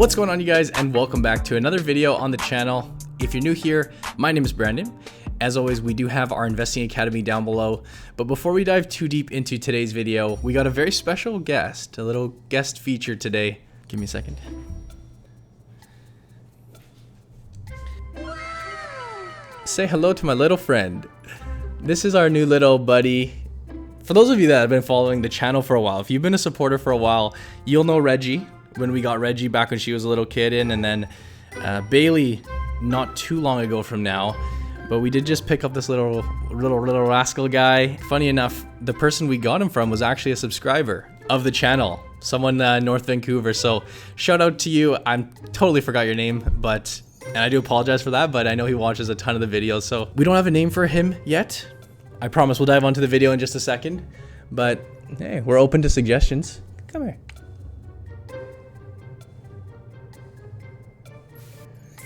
What's going on, you guys, and welcome back to another video on the channel. If you're new here, my name is Brandon. As always, we do have our Investing Academy down below, but before we dive too deep into today's video, we got a very special guest, a little guest feature today. Give me a second. Say hello to my little friend. This is our new little buddy. For those of you that have been following the channel for a while, if you've been a supporter for a while, you'll know Reggie, when we got Reggie back when she was a little kid in, and then Bailey not too long ago from now. But we did just pick up this little rascal guy. Funny enough, the person we got him from was actually a subscriber of the channel, someone North Vancouver. So shout out to you. I totally forgot your name, and I do apologize for that, but I know he watches a ton of the videos. So we don't have a name for him yet. I promise we'll dive onto the video in just a second, but hey, we're open to suggestions. Come here.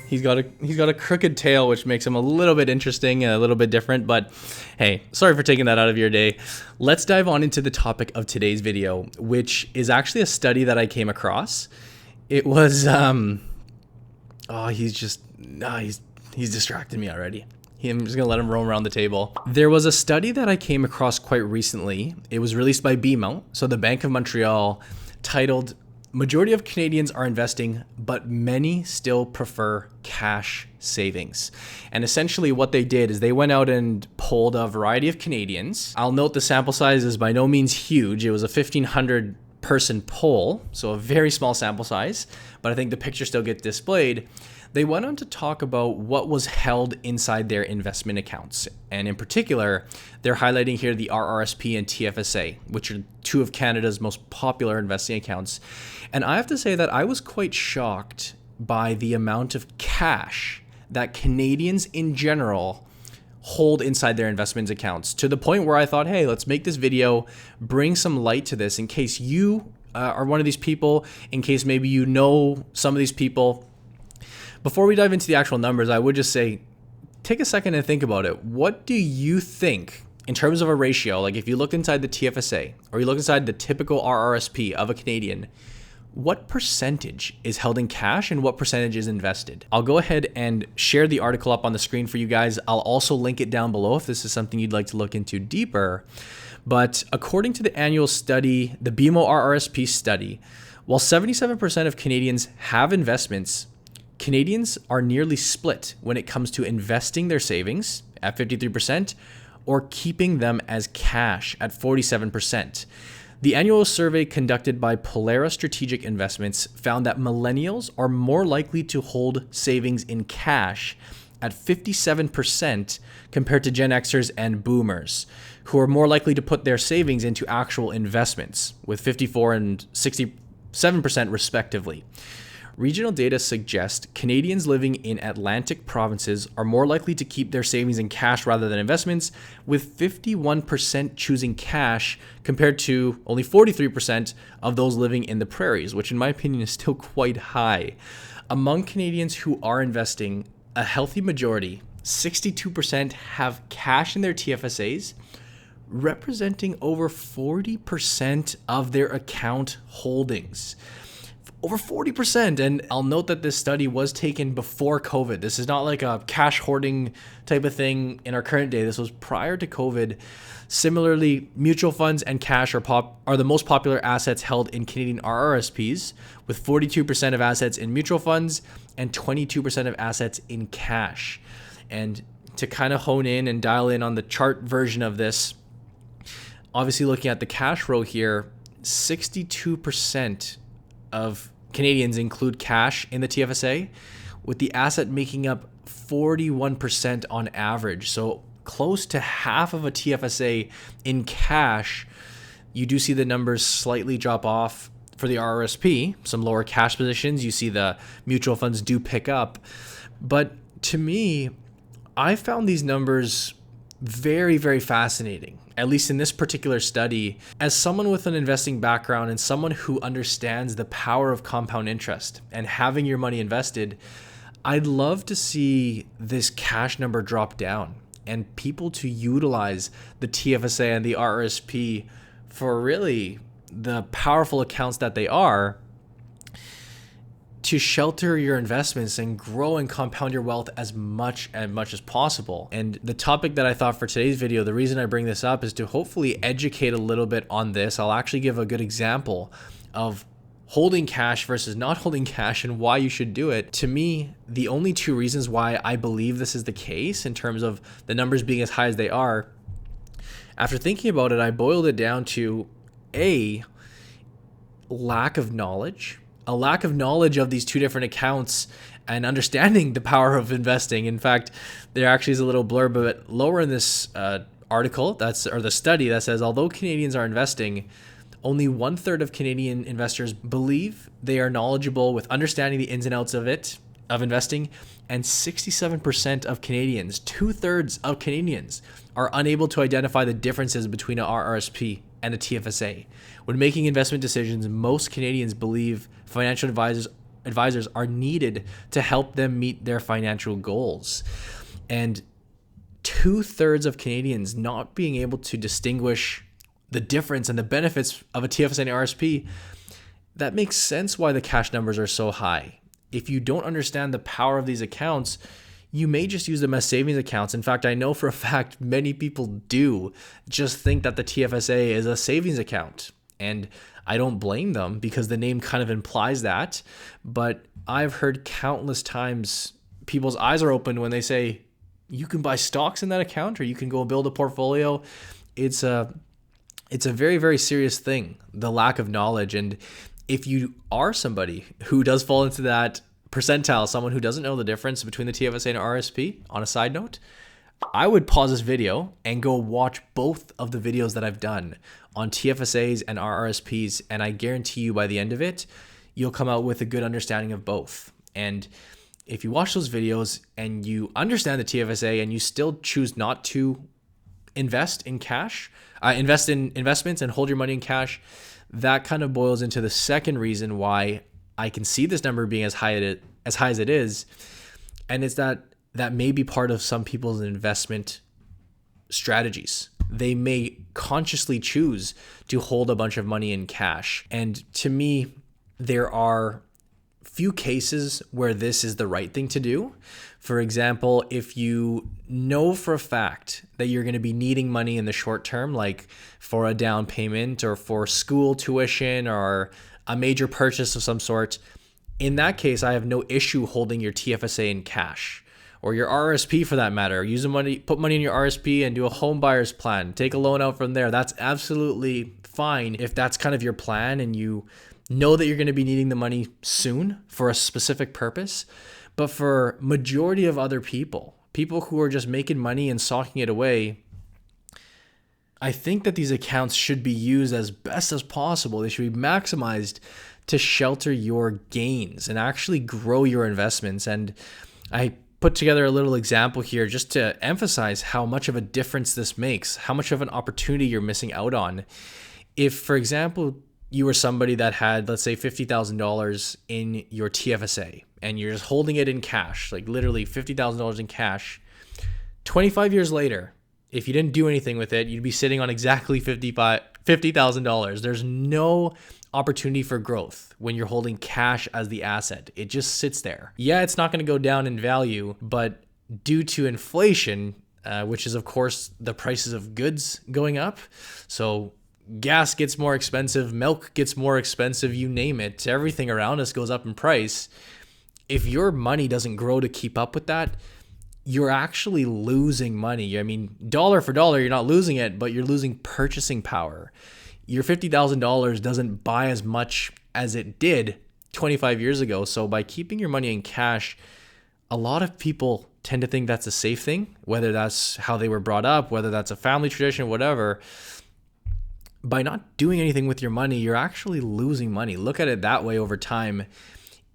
He's got a crooked tail, which makes him a little bit interesting and a little bit different, but hey, sorry for taking that out of your day. Let's dive on into the topic of today's video, which is actually a study that I came across. It was he's distracted me already. I'm just gonna let him roam around the table. There was a study that I came across quite recently. It was released by BMO, so the Bank of Montreal, titled "Majority of Canadians are investing, but many still prefer cash savings." And essentially what they did is they went out and polled a variety of Canadians. I'll note the sample size is by no means huge. It was a 1,500 person poll, so a very small sample size, but I think the picture still gets displayed. They went on to talk about what was held inside their investment accounts. And in particular, they're highlighting here the RRSP and TFSA, which are two of Canada's most popular investing accounts. And I have to say that I was quite shocked by the amount of cash that Canadians in general hold inside their investment accounts, to the point where I thought, hey, let's make this video, bring some light to this in case you are one of these people, in case maybe you know some of these people. Before we dive into the actual numbers, I would just say, take a second and think about it. What do you think in terms of a ratio? Like if you look inside the TFSA or you look inside the typical RRSP of a Canadian, what percentage is held in cash and what percentage is invested? I'll go ahead and share the article up on the screen for you guys. I'll also link it down below if this is something you'd like to look into deeper. But according to the annual study, the BMO RRSP study, while 77% of Canadians have investments, Canadians are nearly split when it comes to investing their savings at 53% or keeping them as cash at 47%. The annual survey conducted by Polaris Strategic Investments found that millennials are more likely to hold savings in cash at 57% compared to Gen Xers and Boomers, who are more likely to put their savings into actual investments, with 54 and 67% respectively. Regional data suggest Canadians living in Atlantic provinces are more likely to keep their savings in cash rather than investments, with 51% choosing cash compared to only 43% of those living in the prairies, which in my opinion is still quite high. Among Canadians who are investing, a healthy majority, 62%, have cash in their TFSAs, representing over 40% of their account holdings. Over 40%. And I'll note that this study was taken before COVID. This is not like a cash hoarding type of thing in our current day. This was prior to COVID. Similarly, mutual funds and cash are the most popular assets held in Canadian RRSPs, with 42% of assets in mutual funds and 22% of assets in cash. And to kind of hone in and dial in on the chart version of this, obviously looking at the cash row here, 62% of Canadians include cash in the TFSA, with the asset making up 41% on average. So close to half of a TFSA in cash. You do see the numbers slightly drop off for the RRSP, some lower cash positions. You see the mutual funds do pick up. But to me, I found these numbers very, very fascinating, at least in this particular study. As someone with an investing background and someone who understands the power of compound interest and having your money invested, I'd love to see this cash number drop down and people to utilize the TFSA and the RRSP for really the powerful accounts that they are, to shelter your investments and grow and compound your wealth as much as possible. And the topic that I thought for today's video, the reason I bring this up is to hopefully educate a little bit on this. I'll actually give a good example of holding cash versus not holding cash and why you should do it. To me, the only two reasons why I believe this is the case in terms of the numbers being as high as they are, after thinking about it, I boiled it down to a lack of knowledge of these two different accounts and understanding the power of investing. In fact, there actually is a little blurb a bit lower in this article, the study that says, although Canadians are investing, only 1/3 of Canadian investors believe they are knowledgeable with understanding the ins and outs of investing, and 67% of Canadians, 2/3 of Canadians, are unable to identify the differences between an RRSP and a TFSA. When making investment decisions, most Canadians believe financial advisors are needed to help them meet their financial goals. And 2/3 of Canadians not being able to distinguish the difference and the benefits of a TFSA and RSP, that makes sense why the cash numbers are so high. If you don't understand the power of these accounts, you may just use them as savings accounts. In fact, I know for a fact many people do just think that the TFSA is a savings account. And I don't blame them because the name kind of implies that. But I've heard countless times people's eyes are opened when they say, you can buy stocks in that account or you can go build a portfolio. It's a very, very serious thing, the lack of knowledge. And if you are somebody who does fall into that percentile, someone who doesn't know the difference between the TFSA and RSP, on a side note, I would pause this video and go watch both of the videos that I've done on TFSAs and RRSPs, and I guarantee you by the end of it, you'll come out with a good understanding of both. And if you watch those videos and you understand the TFSA and you still choose not to invest in cash, invest in investments and hold your money in cash, that kind of boils into the second reason why I can see this number being as high as it is. And it's that may be part of some people's investment strategies. They may consciously choose to hold a bunch of money in cash. And to me, there are few cases where this is the right thing to do. For example, if you know for a fact that you're going to be needing money in the short term, like for a down payment or for school tuition or a major purchase of some sort, in that case, I have no issue holding your TFSA in cash or your RSP for that matter. Use the money, put money in your RSP and do a home buyer's plan. Take a loan out from there. That's absolutely fine if that's kind of your plan and you know that you're going to be needing the money soon for a specific purpose. But for majority of other people who are just making money and socking it away, I think that these accounts should be used as best as possible. They should be maximized to shelter your gains and actually grow your investments. And I put together a little example here just to emphasize how much of a difference this makes, how much of an opportunity you're missing out on. If, for example, you were somebody that had, let's say, $50,000 in your TFSA and you're just holding it in cash, like literally $50,000 in cash, 25 years later, if you didn't do anything with it, you'd be sitting on exactly $50,000. There's no opportunity for growth when you're holding cash as the asset. It just sits there. Yeah, it's not going to go down in value, but due to inflation, which is of course the prices of goods going up, so gas gets more expensive, milk gets more expensive, you name it, everything around us goes up in price. If your money doesn't grow to keep up with that, you're actually losing money. I mean, dollar for dollar, you're not losing it, but you're losing purchasing power. Your $50,000 doesn't buy as much as it did 25 years ago. So by keeping your money in cash, a lot of people tend to think that's a safe thing, whether that's how they were brought up, whether that's a family tradition, whatever. By not doing anything with your money, you're actually losing money. Look at it that way over time.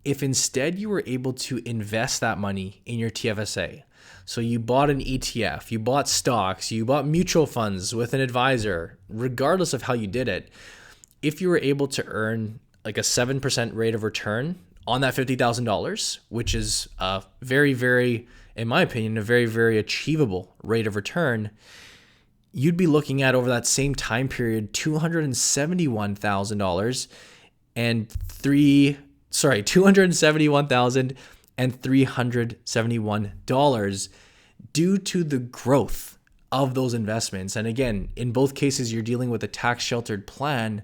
If instead you were able to invest that money in your TFSA, so you bought an ETF, you bought stocks, you bought mutual funds with an advisor, regardless of how you did it, if you were able to earn like a 7% rate of return on that $50,000, which is a very, very, in my opinion, a very, very achievable rate of return, you'd be looking at over that same time period, $271,000 and $271,371 due to the growth of those investments. And again, in both cases, you're dealing with a tax sheltered plan.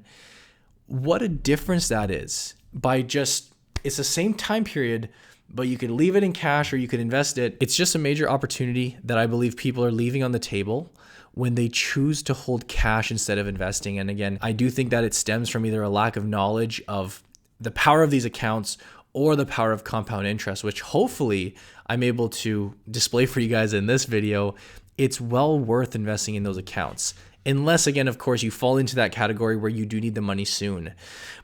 What a difference that is by just, it's the same time period, but you could leave it in cash or you could invest it. It's just a major opportunity that I believe people are leaving on the table when they choose to hold cash instead of investing. And again, I do think that it stems from either a lack of knowledge of the power of these accounts or the power of compound interest, which hopefully I'm able to display for you guys in this video. It's well worth investing in those accounts. Unless, again, of course, you fall into that category where you do need the money soon.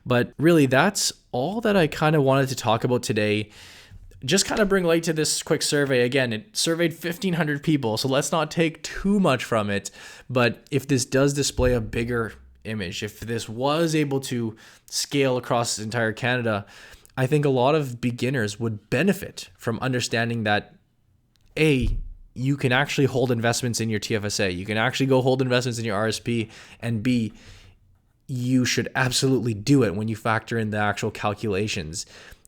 But really, that's all that I kind of wanted to talk about today. Just kind of bring light to this quick survey. Again, it surveyed 1,500 people, so let's not take too much from it. But if this does display a bigger image, if this was able to scale across entire Canada, I think a lot of beginners would benefit from understanding that, A, you can actually hold investments in your TFSA. You can actually go hold investments in your RSP. And B, you should absolutely do it when you factor in the actual calculations.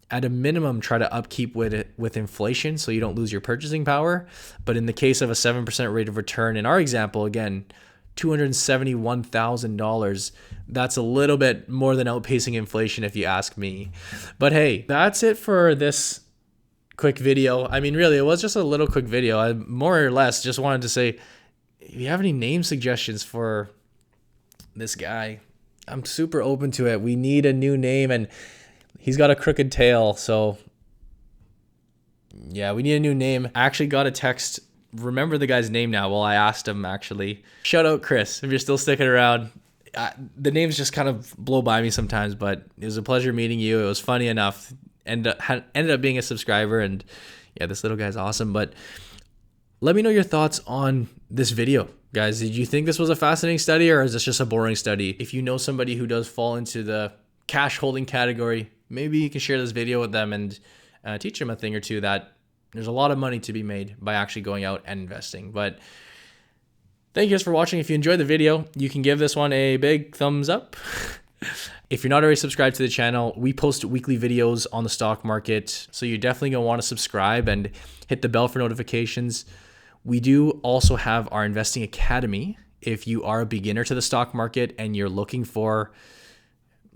At a minimum, try to upkeep with inflation so you don't lose your purchasing power. But in the case of a 7% rate of return, in our example, again, $271,000, that's a little bit more than outpacing inflation if you ask me. But hey, that's it for this quick video. I mean, really, it was just a little quick video. I more or less just wanted to say, if you have any name suggestions for this guy, I'm super open to it. We need a new name, and he's got a crooked tail, so yeah, we need a new name. I actually got a text. Remember the guy's name now. Well, I asked him actually. Shout out Chris if you're still sticking around. The names just kind of blow by me sometimes, but it was a pleasure meeting you. It was funny enough. Ended up being a subscriber, and yeah, this little guy's awesome. But let me know your thoughts on this video, guys. Did you think this was a fascinating study, or is this just a boring study? If you know somebody who does fall into the cash holding category, maybe you can share this video with them and teach them a thing or two, that there's a lot of money to be made by actually going out and investing. But thank you guys for watching. If you enjoyed the video, you can give this one a big thumbs up. If you're not already subscribed to the channel, we post weekly videos on the stock market, so you're definitely going to want to subscribe and hit the bell for notifications. We do also have our Investing Academy. If you are a beginner to the stock market and you're looking for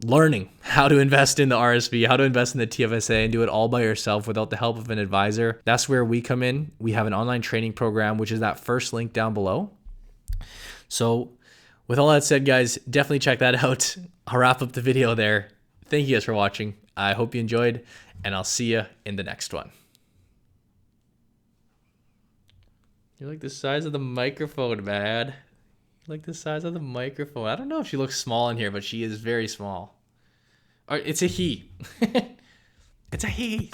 learning how to invest in the RSP, how to invest in the TFSA, and do it all by yourself without the help of an advisor, that's where we come in. We have an online training program, which is that first link down below. So with all that said, guys, definitely check that out. I'll wrap up the video there. Thank you guys for watching. I hope you enjoyed, and I'll see you in the next one. You're like the size of the microphone, man. Like the size of the microphone. I don't know if she looks small in here, but she is very small. It's a he. It's a he.